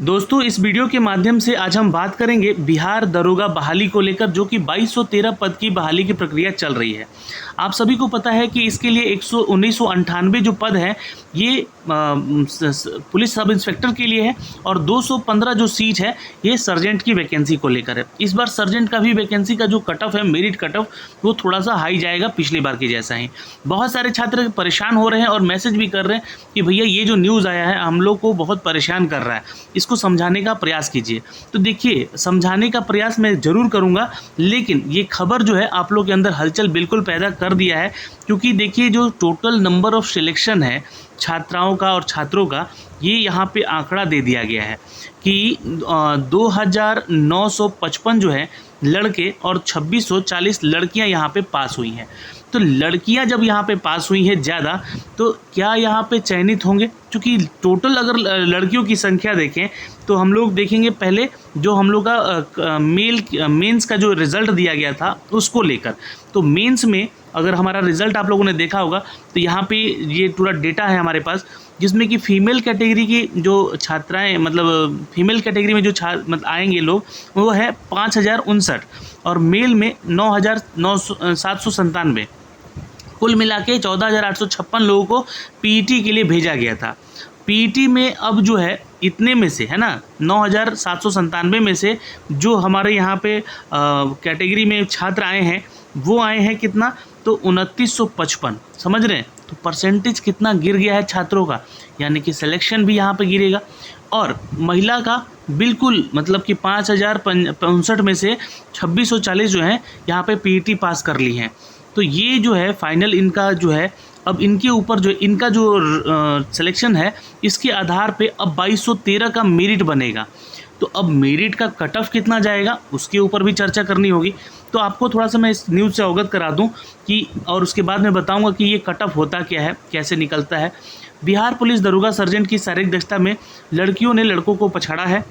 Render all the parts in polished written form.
दोस्तों, इस वीडियो के माध्यम से आज हम बात करेंगे बिहार दरोगा बहाली को लेकर, जो कि 2213 पद की बहाली की प्रक्रिया चल रही है। आप सभी को पता है कि इसके लिए 1998 जो पद है ये पुलिस सब इंस्पेक्टर के लिए है और 215 जो सीट है ये सर्जेंट की वैकेंसी को लेकर है। इस बार सर्जेंट का भी वैकेंसी का जो कट ऑफ है, मेरिट कट ऑफ, वो थोड़ा सा हाई जाएगा पिछली बार के जैसा ही। बहुत सारे छात्र परेशान हो रहे हैं और मैसेज भी कर रहे हैं कि भैया ये जो न्यूज़ आया है हम लोग को बहुत परेशान कर रहा है, इसको समझाने का प्रयास कीजिए। तो देखिए, समझाने का प्रयास मैं ज़रूर करूँगा, लेकिन ये खबर जो है आप लोग के अंदर हलचल बिल्कुल पैदा कर दिया है। क्योंकि देखिए, जो टोटल नंबर ऑफ सिलेक्शन है छात्राओं का और छात्रों का, ये यहाँ पे आंकड़ा दे दिया गया है कि 2955 जो है लड़के और 2640 लड़कियां यहाँ पे पास हुई हैं। तो लड़कियां जब यहाँ पे पास हुई हैं ज़्यादा, तो क्या यहाँ पे चयनित होंगे? क्योंकि टोटल अगर लड़कियों की संख्या देखें तो हम लोग देखेंगे पहले जो हम लोग का मेंस का जो रिज़ल्ट दिया गया था उसको लेकर। तो मेंस में अगर हमारा रिज़ल्ट आप लोगों ने देखा होगा तो यहाँ पे ये पूरा डेटा है हमारे पास, जिसमें कि फ़ीमेल कैटेगरी की जो छात्राएं, मतलब फीमेल कैटेगरी में जो मतलब आएंगे लोग, वो है 5059 और मेल में 9797। कुल मिला के 14,856 लोगों को पीईटी के लिए भेजा गया था। पीईटी में अब जो है इतने में से है ना 9,797 में से जो हमारे यहाँ पे कैटेगरी में छात्र आए हैं वो आए हैं कितना, तो 2955। समझ रहे हैं? तो परसेंटेज कितना गिर गया है छात्रों का, यानी कि सिलेक्शन भी यहाँ पे गिरेगा। और महिला का बिल्कुल मतलब कि 5,065 में से 2640 जो है यहाँ पे पीईटी पास कर ली हैं। तो ये जो है फाइनल इनका जो है, अब इनके ऊपर जो इनका जो सिलेक्शन है इसके आधार पे अब 2213 का मेरिट बनेगा। तो अब मेरिट का कट ऑफ कितना जाएगा उसके ऊपर भी चर्चा करनी होगी। तो आपको थोड़ा सा मैं इस न्यूज़ से अवगत करा दूं कि, और उसके बाद मैं बताऊंगा कि ये कट ऑफ होता क्या है, कैसे निकलता है। बिहार पुलिस दरोगा सर्जेंट की शारीरिक दक्षता में लड़कियों ने लड़कों को पछाड़ा है।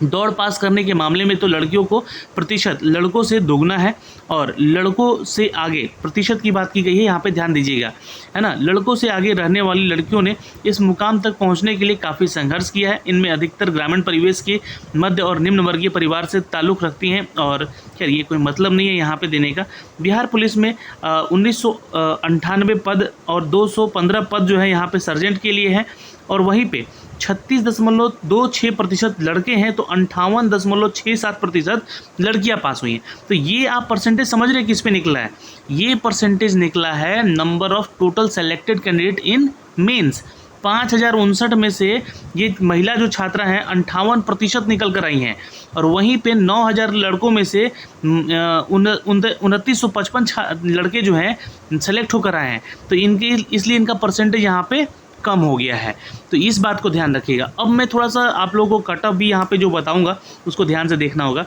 दौड़ पास करने के मामले में तो लड़कियों को प्रतिशत लड़कों से दोगुना है और लड़कों से आगे प्रतिशत की बात की गई है, यहाँ पे ध्यान दीजिएगा, है ना। लड़कों से आगे रहने वाली लड़कियों ने इस मुकाम तक पहुँचने के लिए काफ़ी संघर्ष किया है। इनमें अधिकतर ग्रामीण परिवेश के मध्य और निम्न वर्गीय परिवार से ताल्लुक़ रखती हैं। और खैर ये कोई मतलब नहीं है यहाँ पर देने का। बिहार पुलिस में 1998 पद और 215 पद जो है यहाँ पर सर्जेंट के लिए है और वहीं पर 36.26% लड़के हैं तो 58.67% लड़कियां पास हुई हैं। तो ये आप परसेंटेज समझ रहे हैं किस पे निकला है? ये परसेंटेज निकला है number of total selected candidate in mains. 5059 में से ये महिला जो छात्रा हैं 58% निकल कर आई हैं और वहीं पे 9000 लड़कों में से 2955 लड़के जो हैं सेलेक्ट होकर आए हैं। तो इनके इसलिए इनका परसेंटेज यहाँ पे कम हो गया है। तो इस बात को ध्यान रखिएगा। अब मैं थोड़ा सा आप लोगों को कट ऑफ भी यहाँ पे जो बताऊँगा उसको ध्यान से देखना होगा।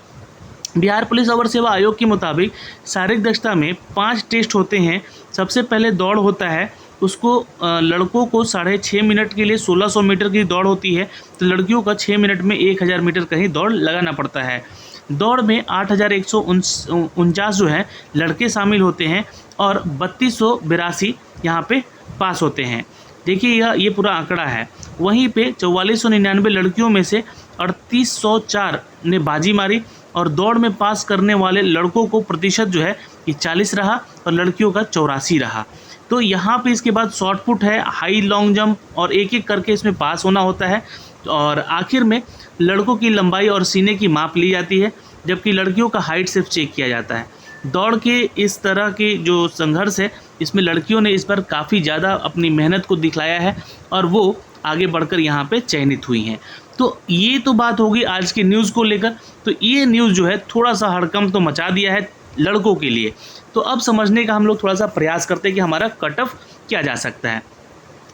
बिहार पुलिस अवर सेवा आयोग के मुताबिक शारीरिक दक्षता में 5 टेस्ट होते हैं। सबसे पहले दौड़ होता है, उसको लड़कों को 6.5 मिनट के लिए 1600 मीटर की दौड़ होती है, तो लड़कियों का 6 मिनट में 1000 मीटर कहीं दौड़ लगाना पड़ता है। दौड़ में 8149 जो है लड़के शामिल होते हैं और 3282 यहाँ पे पास होते हैं। देखिए ये पूरा आंकड़ा है। वहीं पे 4499 लड़कियों में से 3804 ने बाजी मारी और दौड़ में पास करने वाले लड़कों को प्रतिशत जो है ये 40 रहा और लड़कियों का 84 रहा। तो यहाँ पे इसके बाद शॉर्ट पुट है, हाई लॉन्ग जंप और एक एक करके इसमें पास होना होता है। और आखिर में लड़कों की लंबाई और सीने की माप ली जाती है, जबकि लड़कियों का हाइट सिर्फ चेक किया जाता है। दौड़ के इस तरह के जो संघर्ष है इसमें लड़कियों ने इस बार काफ़ी ज़्यादा अपनी मेहनत को दिखलाया है और वो आगे बढ़कर यहाँ पे चयनित हुई हैं। तो ये तो बात होगी आज की न्यूज़ को लेकर। तो ये न्यूज़ जो है थोड़ा सा हड़कंप तो मचा दिया है लड़कों के लिए। तो अब समझने का हम लोग थोड़ा सा प्रयास करते हैं कि हमारा कट ऑफ क्या जा सकता है।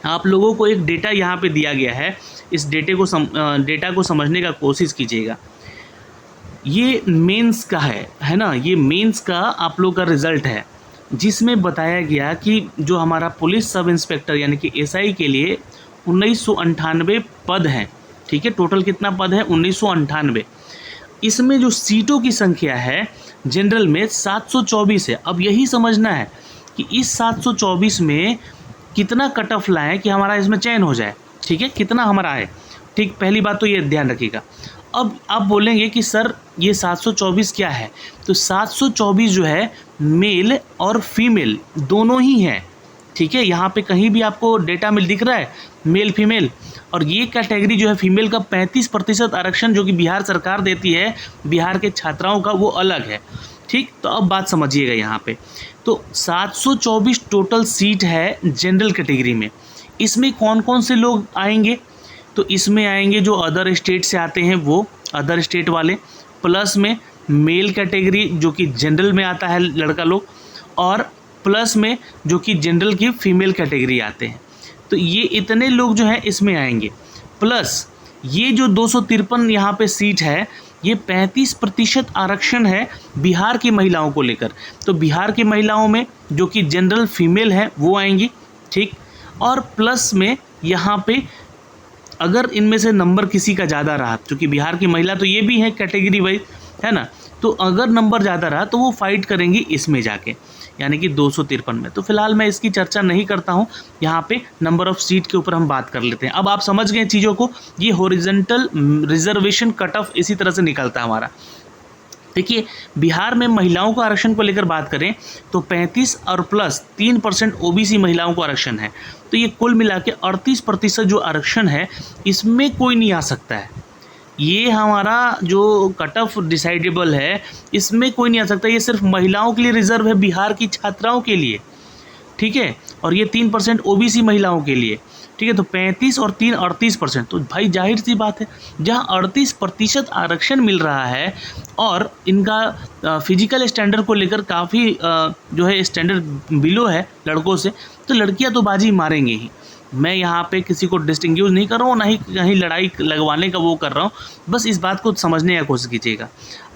आप लोगों को एक डेटा यहाँ पे दिया गया है, इस डेटा को समझने का कोशिश कीजिएगा। ये मेंस का है ना, ये मेंस का आप लोग का रिज़ल्ट है, जिसमें बताया गया कि जो हमारा पुलिस सब इंस्पेक्टर यानी कि एसआई के लिए 1998 पद हैं। ठीक है, टोटल कितना पद है? 1998। इसमें जो सीटों की संख्या है जनरल में 724 है। अब यही समझना है कि इस 724 में कितना कट ऑफ लाएँ कि हमारा इसमें चयन हो जाए। ठीक है, कितना हमारा है ठीक, पहली बात तो ये ध्यान रखिएगा। अब आप बोलेंगे कि सर ये 724 क्या है, तो 724 जो है मेल और फीमेल दोनों ही हैं, ठीक है। यहाँ पे कहीं भी आपको डेटा मिल दिख रहा है मेल फीमेल, और ये कैटेगरी जो है फीमेल का 35% आरक्षण जो कि बिहार सरकार देती है बिहार के छात्राओं का, वो अलग है, ठीक। तो अब बात समझिएगा यहाँ पे, तो 724 टोटल सीट है जनरल कैटेगरी में। इसमें कौन कौन से लोग आएंगे, तो इसमें आएंगे जो अदर स्टेट से आते हैं वो अदर स्टेट वाले, प्लस में मेल कैटेगरी जो कि जनरल में आता है लड़का लोग, और प्लस में जो कि जनरल की फीमेल कैटेगरी आते हैं। तो ये इतने लोग जो हैं इसमें आएंगे, प्लस ये जो 253 यहाँ पे सीट है ये 35% आरक्षण है बिहार की महिलाओं को लेकर। तो बिहार की महिलाओं में जो कि जनरल फीमेल है वो आएंगी, ठीक। और प्लस में यहाँ पे अगर इनमें से नंबर किसी का ज़्यादा रहा, क्योंकि बिहार की महिला तो ये भी है कैटेगरी वाइज, है ना, तो अगर नंबर ज़्यादा रहा तो वो फाइट करेंगी इसमें जाके, यानी कि 253 में। तो फिलहाल मैं इसकी चर्चा नहीं करता हूँ, यहाँ पे नंबर ऑफ़ सीट के ऊपर हम बात कर लेते हैं। अब आप समझ गए चीज़ों को, ये हॉरिजॉन्टल रिजर्वेशन कट ऑफ इसी तरह से निकलता है हमारा। देखिए बिहार में महिलाओं को आरक्षण को लेकर बात करें तो 35 और प्लस 3% ओबीसी महिलाओं को आरक्षण है। तो ये कुल मिला के 38% जो आरक्षण है इसमें कोई नहीं आ सकता है। ये हमारा जो कट ऑफ डिसाइडेबल है इसमें कोई नहीं आ सकता, ये सिर्फ महिलाओं के लिए रिजर्व है, बिहार की छात्राओं के लिए, ठीक है। और ये 3% ओबीसी महिलाओं के लिए, ठीक है। तो 35 और 3 38%। तो भाई जाहिर सी बात है जहाँ 38% आरक्षण मिल रहा है और इनका फिजिकल स्टैंडर्ड को लेकर काफ़ी जो है स्टैंडर्ड बिलो है लड़कों से, तो लड़कियां तो बाजी मारेंगे ही। मैं यहाँ पे किसी को डिस्टिंग्विश नहीं कर रहा हूँ, ना ही कहीं लड़ाई लगवाने का वो कर रहा हूँ, बस इस बात को समझने की कोशिश कीजिएगा।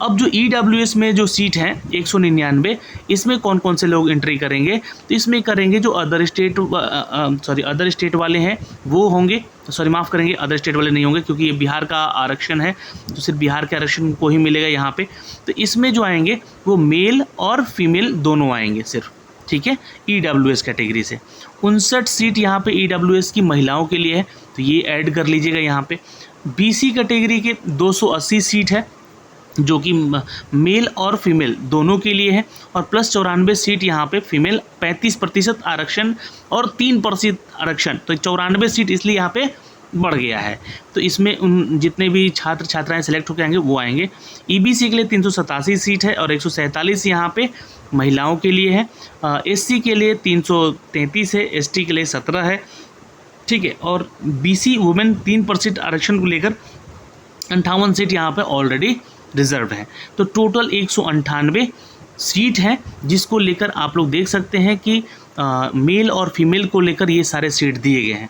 अब जो EWS में जो सीट है 199, इसमें कौन कौन से लोग एंट्री करेंगे, तो इसमें करेंगे जो अदर स्टेट वाले हैं वो होंगे, माफ़ करेंगे अदर स्टेट वाले नहीं होंगे क्योंकि ये बिहार का आरक्षण है, तो सिर्फ बिहार के आरक्षण को ही मिलेगा यहाँ पे। तो इसमें जो आएंगे वो मेल और फीमेल दोनों आएंगे सिर्फ, ठीक है, EWS कैटेगरी से। 59 सीट यहाँ पे EWS की महिलाओं के लिए है, तो ये ऐड कर लीजिएगा यहाँ पे। BC कैटेगरी के 280 सीट है जो कि मेल और फीमेल दोनों के लिए है, और प्लस 94 सीट यहाँ पे फीमेल, 35% आरक्षण और 3% आरक्षण, तो 94 सीट इसलिए यहाँ पे बढ़ गया है। तो इसमें उन जितने भी छात्र छात्राएं सेलेक्ट होकर आएंगे वो आएंगे। EBC के लिए 387 सीट है और 147 यहाँ पे महिलाओं के लिए है। SC के लिए 333 है, ST के लिए 17 है, ठीक है। और BC वुमेन 3% आरक्षण को लेकर 58 सीट यहाँ पे ऑलरेडी रिजर्व है। तो टोटल 198 सीट है जिसको लेकर आप लोग देख सकते हैं कि मेल और फीमेल को लेकर ये सारे सीट दिए गए हैं।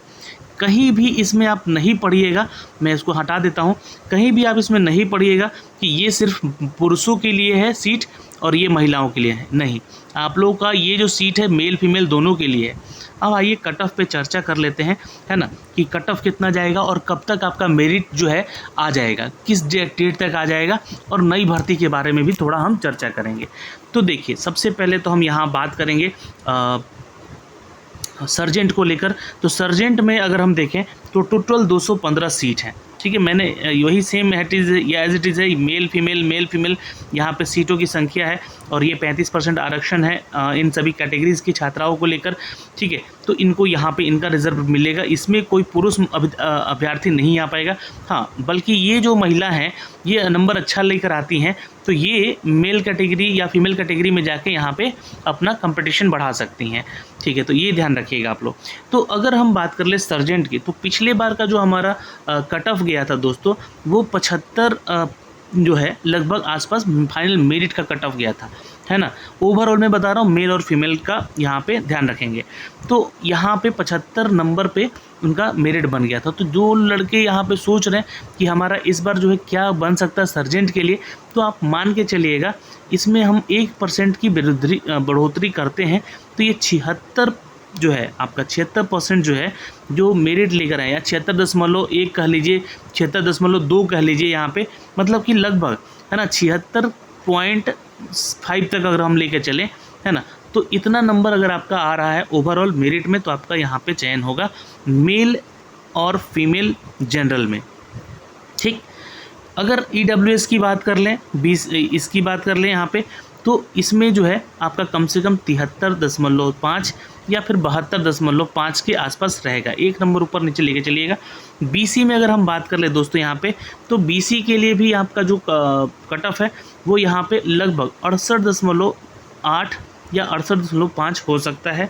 कहीं भी इसमें आप नहीं पढ़िएगा, मैं इसको हटा देता हूँ, कहीं भी आप इसमें नहीं पढ़िएगा कि ये सिर्फ पुरुषों के लिए है सीट और ये महिलाओं के लिए है, नहीं, आप लोगों का ये जो सीट है मेल फीमेल दोनों के लिए है। अब आइए कट ऑफ पे चर्चा कर लेते हैं, है ना, कि कट ऑफ कितना जाएगा और कब तक आपका मेरिट जो है आ जाएगा, किस डेट तक आ जाएगा, और नई भर्ती के बारे में भी थोड़ा हम चर्चा करेंगे। तो देखिए सबसे पहले तो हम यहाँ बात करेंगे सर्जेंट को लेकर। तो सर्जेंट में अगर हम देखें तो टोटल 215 सीट हैं, ठीक है। मैंने यही सेम एज इट इज़ है, मेल फीमेल यहाँ पे सीटों की संख्या है, और ये 35% आरक्षण है इन सभी कैटेगरीज़ की छात्राओं को लेकर, ठीक है। तो इनको यहाँ पे इनका रिजर्व मिलेगा, इसमें कोई पुरुष अभ्यर्थी नहीं आ पाएगा। हाँ, बल्कि ये जो महिला हैं ये नंबर अच्छा लेकर आती हैं, तो ये मेल कैटेगरी या फीमेल कैटेगरी में जाके यहाँ पे अपना कंपटीशन बढ़ा सकती हैं, ठीक है। तो ये ध्यान रखिएगा आप लोग। तो अगर हम बात कर ले सर्जेंट की, तो पिछले बार का जो हमारा कट ऑफ गया था दोस्तों, वो 75 जो है लगभग आसपास फाइनल मेरिट का कट ऑफ गया था, है ना। ओवरऑल मैं बता रहा हूँ, मेल और फीमेल का यहाँ पे ध्यान रखेंगे। तो यहाँ पे 75 नंबर पे उनका मेरिट बन गया था। तो जो लड़के यहाँ पे सोच रहे हैं कि हमारा इस बार जो है क्या बन सकता है सर्जेंट के लिए, तो आप मान के चलिएगा इसमें हम 1% की बढ़ोतरी करते हैं, तो ये 76 जो है आपका 76% जो है जो मेरिट लेकर आए, या 76.1 कह लीजिए, 76.2 कह लीजिए यहाँ पे, मतलब कि लगभग, है ना, 76.5 तक अगर हम लेकर चलें, है ना, तो इतना नंबर अगर आपका आ रहा है ओवरऑल मेरिट में, तो आपका यहाँ पे चयन होगा मेल और फीमेल जनरल में, ठीक। अगर EWS की बात कर लें, 20 इसकी बात कर लें यहाँ पे, तो इसमें जो है आपका कम से कम 73.5 या फिर 72.5 के आसपास रहेगा, एक नंबर ऊपर नीचे लेके चलिएगा। BC में अगर हम बात कर ले दोस्तों यहाँ पे, तो BC के लिए भी आपका जो कट ऑफ है वो यहाँ पे लगभग 68.8 या 68.5 हो सकता है।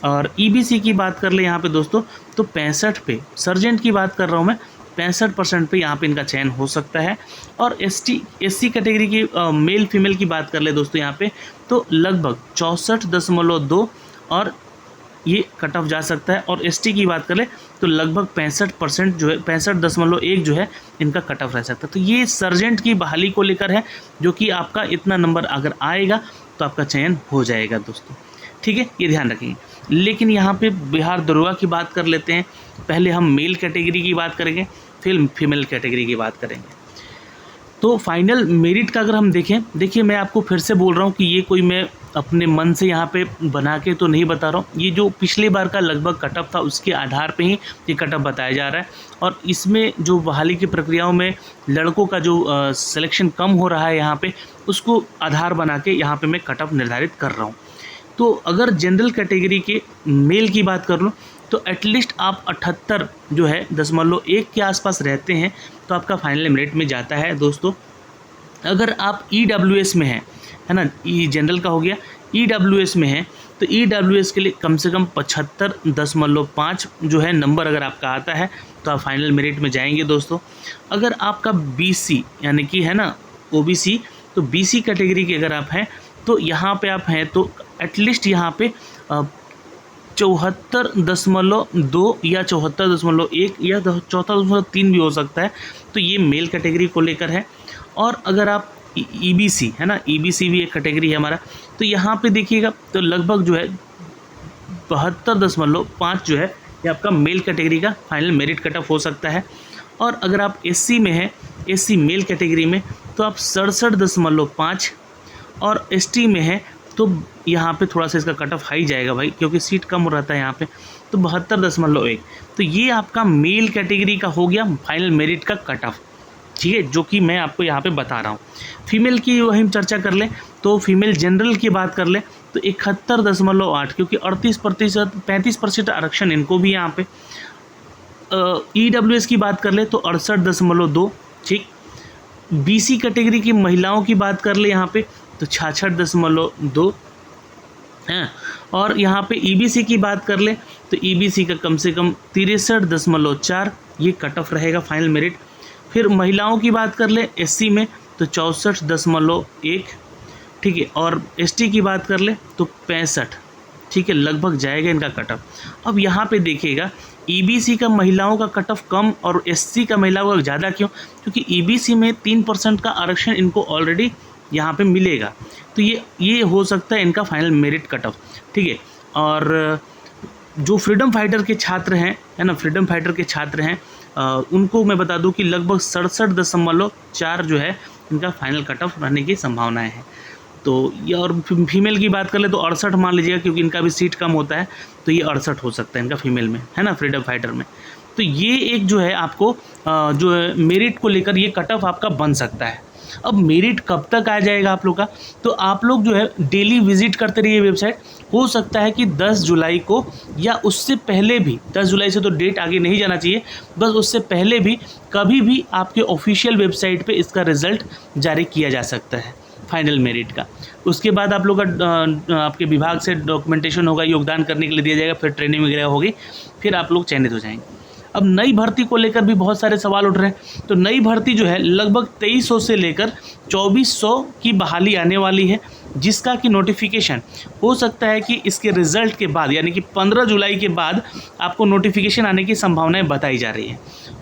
और EBC की बात कर ले यहाँ पे दोस्तों, तो 65 पे, सर्जेंट की बात कर रहा हूँ मैं, 65% पे यहाँ पे इनका चयन हो सकता है। और SC कैटेगरी की मेल फीमेल की बात कर ले दोस्तों यहाँ पे, तो लगभग 64.2 और ये कट ऑफ जा सकता है। और ST की बात कर ले तो लगभग 65% जो है, 65.1 जो है इनका कट ऑफ रह सकता है। तो ये सर्जेंट की बहाली को लेकर है, जो कि आपका इतना नंबर अगर आएगा तो आपका चयन हो जाएगा दोस्तों, ठीक है, ये ध्यान रखेंगे। लेकिन यहाँ पे बिहार दरोगा की बात कर लेते हैं। पहले हम मेल कैटेगरी की बात करेंगे, फिर फीमेल कैटेगरी की बात करेंगे। तो फाइनल मेरिट का अगर हम देखें, देखिए मैं आपको फिर से बोल रहा हूँ कि ये कोई मैं अपने मन से यहाँ पे बना के तो नहीं बता रहा हूँ, ये जो पिछले बार का लगभग कटअप था उसके आधार पे ही ये कटअप बताया जा रहा है। और इसमें जो बहाली की प्रक्रियाओं में लड़कों का जो सिलेक्शन कम हो रहा है यहाँ पे, उसको आधार बना के यहाँ पे मैं कटअप निर्धारित कर रहा हूँ। तो अगर जनरल कैटेगरी के मेल की बात कर लूँ तो एटलीस्ट आप 78 जो है 0.1 के आसपास रहते हैं तो आपका फाइनल मेरिट में जाता है दोस्तों। अगर आप EWS में हैं, है ना, जनरल का हो गया, EWS में है तो EWS के लिए कम से कम 75.5 जो है नंबर अगर आपका आता है तो आप फाइनल मेरिट में जाएंगे दोस्तों। अगर आपका BC यानी कि है ना OBC, तो BC कैटेगरी के अगर आप हैं तो यहाँ पे आप हैं तो एटलीस्ट यहाँ पे 74.2 या 74.1 या 74.3 भी हो सकता है। तो ये मेल कैटेगरी को लेकर है। और अगर आप EBC है ना, EBC भी एक कैटेगरी है हमारा, तो यहाँ पे देखिएगा तो लगभग जो है 72.5 जो है ये आपका मेल कैटेगरी का फाइनल मेरिट कट ऑफ हो सकता है। और अगर आप SC में हैं, SC मेल कैटेगरी में, तो आप 67.5 और ST में है तो यहाँ पे थोड़ा सा इसका कट ऑफ हाई जाएगा भाई, क्योंकि सीट कम रहता है यहाँ पे, तो 72.1। तो ये आपका मेल कैटेगरी का हो गया फाइनल मेरिट का कट ऑफ, ठीक है, जो कि मैं आपको यहाँ पे बता रहा हूँ। फीमेल की वही चर्चा कर लें तो फीमेल जनरल की बात कर लें तो 71.8, क्योंकि 35% आरक्षण इनको भी यहाँ पे। EWS की बात कर ले तो 68.2, ठीक। BC कैटेगरी की महिलाओं की बात कर ले यहाँ पे तो 66.2 हैं। और यहाँ पे EBC की बात कर ले तो EBC का कम से कम 63.4 ये कट ऑफ रहेगा फाइनल मेरिट। फिर महिलाओं की बात कर ले SC में तो 64.1, ठीक है। और ST की बात कर ले तो 65, ठीक है, लगभग जाएगा इनका कट ऑफ। अब यहाँ पे देखिएगा EBC का महिलाओं का कट ऑफ कम और SC का महिलाओं का ज़्यादा क्यों? क्योंकि EBC में 3% का आरक्षण इनको ऑलरेडी यहाँ पे मिलेगा, तो ये हो सकता है इनका फाइनल मेरिट कट ऑफ, ठीक है। और जो फ्रीडम फाइटर के छात्र हैं, है ना, फ्रीडम फाइटर के छात्र हैं, उनको मैं बता दूं कि लगभग 67.4 जो है इनका फाइनल कट ऑफ रहने की संभावनाएं हैं। तो ये, और फीमेल की बात कर ले तो 68 मान लीजिएगा, क्योंकि इनका भी सीट कम होता है, तो ये 68 हो सकता है इनका फीमेल में, है ना, फ्रीडम फाइटर में। तो ये एक जो है आपको जो है मेरिट को लेकर ये कट ऑफ आपका बन सकता है। अब मेरिट कब तक आ जाएगा आप लोग का, तो आप लोग जो है डेली विजिट करते रहिए वेबसाइट। हो सकता है कि 10 जुलाई को या उससे पहले भी, 10 जुलाई से तो डेट आगे नहीं जाना चाहिए, बस उससे पहले भी कभी भी आपके ऑफिशियल वेबसाइट पे इसका रिज़ल्ट जारी किया जा सकता है फाइनल मेरिट का। उसके बाद आप लोग का आपके विभाग से डॉक्यूमेंटेशन होगा, योगदान करने के लिए दिया जाएगा, फिर ट्रेनिंग वगैरह होगी, फिर आप लोग चयनित हो जाएंगे। अब नई भर्ती को लेकर भी बहुत सारे सवाल उठ रहे हैं। तो नई भर्ती जो है लगभग 2300 से लेकर 2400 की बहाली आने वाली है, जिसका कि नोटिफिकेशन हो सकता है कि इसके रिज़ल्ट के बाद यानी कि 15 जुलाई के बाद आपको नोटिफिकेशन आने की संभावनाएं बताई जा रही है।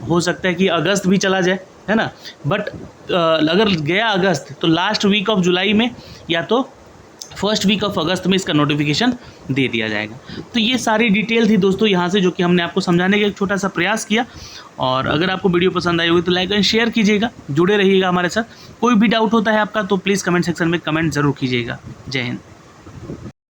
हो सकता है कि अगस्त भी चला जाए, है ना, बट अगर गया अगस्त तो लास्ट वीक ऑफ जुलाई में या तो फर्स्ट वीक ऑफ अगस्त में इसका नोटिफिकेशन दे दिया जाएगा। तो ये सारी डिटेल थी दोस्तों यहाँ से, जो कि हमने आपको समझाने का एक छोटा सा प्रयास किया। और अगर आपको वीडियो पसंद आई होगी तो लाइक एंड शेयर कीजिएगा, जुड़े रहिएगा हमारे साथ। कोई भी डाउट होता है आपका तो प्लीज़ कमेंट सेक्शन में कमेंट ज़रूर कीजिएगा। जय हिंद।